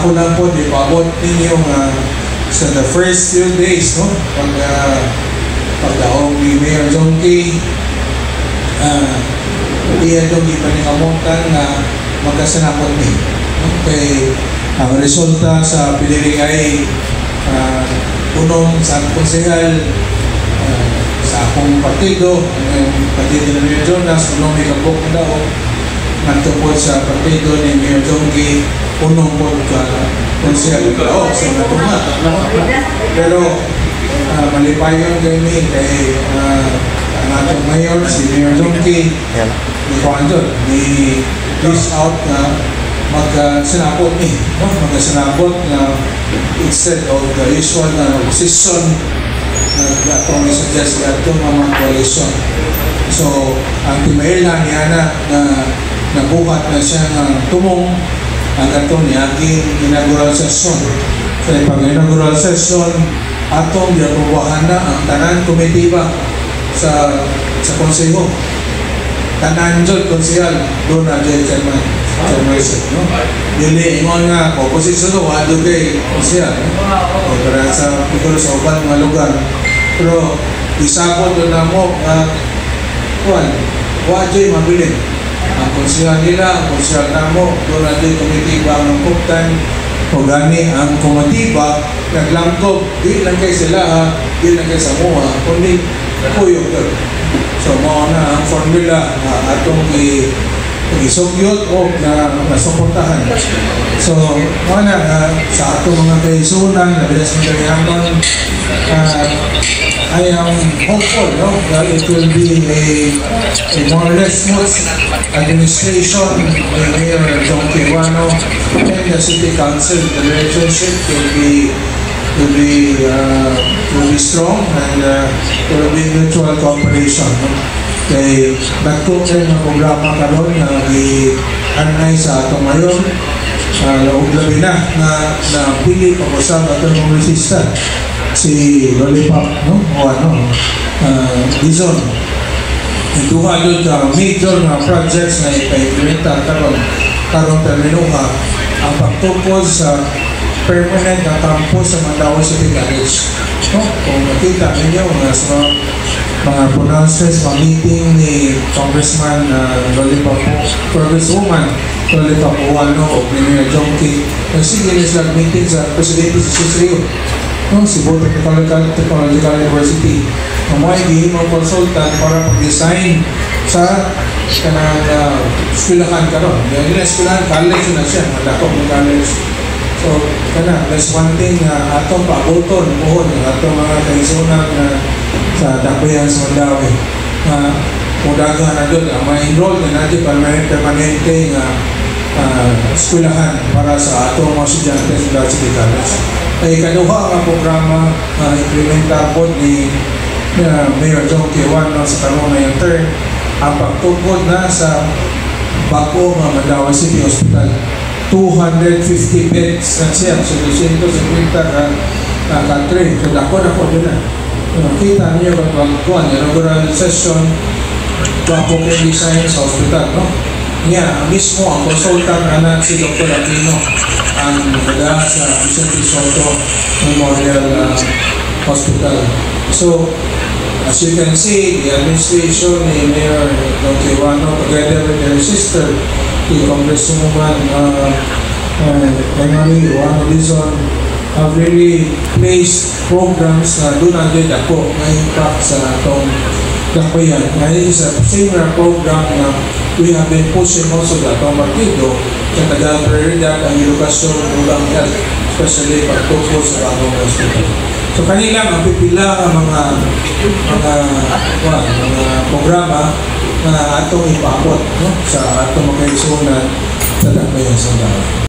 ako lang po, di paabot ninyo sa the first few days, no? Pagdaong ni Mayor Jongki, iyan yung ipanikamutan na magkasanapot ni. Okay, ang resulta sa pililing ay unong sa konsehal sa akong partido, ang partido ni Mayor Jonas, unong may kabok na daw, nagtupod sa partido ni Mayor Jongki, unong po konsehal daw sa natunga. Pero malipayon kami kay ang atong mayor, si Mayor Jongki, ni-list out na magsinapot magsinapot na instead of the usual na position na atong isuggest na atong mga coalition. So, ang timaila niya na nabuhat na siya ng tumong ang atong niyaging inaugural session. So, pag-inaugural session, atong giaprobahan na ang tanan komitiba sa konseho. Tanan jud konsehal doon na jud chairman no. Dili ingon nga opposition do wa jud kay konsehal. O para sa piguro sa uban mga lugar. Pero isabot do na mo wa jud mabilin. Ang konsehal nila, ang konsehal namo doon na jud komitiba ang kuptan. O gani ang komitiba naglangkob, di lang kay sila di lang kay sa mua, kundi puyo ka. So, mo na ang formula na atong isugyot o na nasuportahan. So, mo na sa atong mga kaisunan, nabilas ng kanihamon, I am hopeful, no, that it will be a more or less smooth administration by Mayor Jongki and the City Council. The relationship will be strong and there will be mutual cooperation. Kay nagkong kayo ng programa karon na i-anay sa atong ngayon, laog labi na pili pag-usap atong mga resista si Lollipop, no? Dizon. Duha doon ka major na projects na ipa-implementa karon terminuha ang pagtungkol sa permanent na campus sa Mandaue City College. No? Kung makita ninyo sa mga pronounces, mga meeting ni Congressman Lollipop, Congresswoman Lollipop Uwano o Premier Jongki, nagsige nila meeting sa Presidente sa Sisrio, no? Cebu Technological University. Ang mga igihimang consultant para pag-design sa kanang eskwelahan karon. Yung eskwelahan, college na siya, madakong ng college. So, there's one thing atong paabuton buhon atong mga kaisunan sa Dakbayan sa Mandaue. Mudagan na doon, ma-enroll na natin permanente nga eskwelahan para sa atong mga estudyante sa City College. Ay kaduha ang programa implementa po ni Mayor Jongki sa karon na yung term, ang pagtugod na sa bako ng Mandaue City Hospital. 250 beds na siya, so 250 na country. So dako din na. Kita niyo kung inaugural session, bako kayo design sa hospital, no? Niya, mismo ang consultant anak si Dr. Aquino, ang nagdala sa Vicente Soto Memorial Hospital. So, as you can see, the administration ni Mayor Jongki together with their sister, the Congresswoman Emily Dizon, have really placed programs na doon ang dito ako na impact sa atong Dakbayan. Ngayon is a similar program na we have been pushing also sa atong partido sa taga-prioridad ang edukasyon ng ulang health, especially pagtungkol sa atong hospital. So kanila ang pipila ang mga programa na atong ipakot, no? Sa atong mga kaisunan sa Dakbayan sa Mandaue.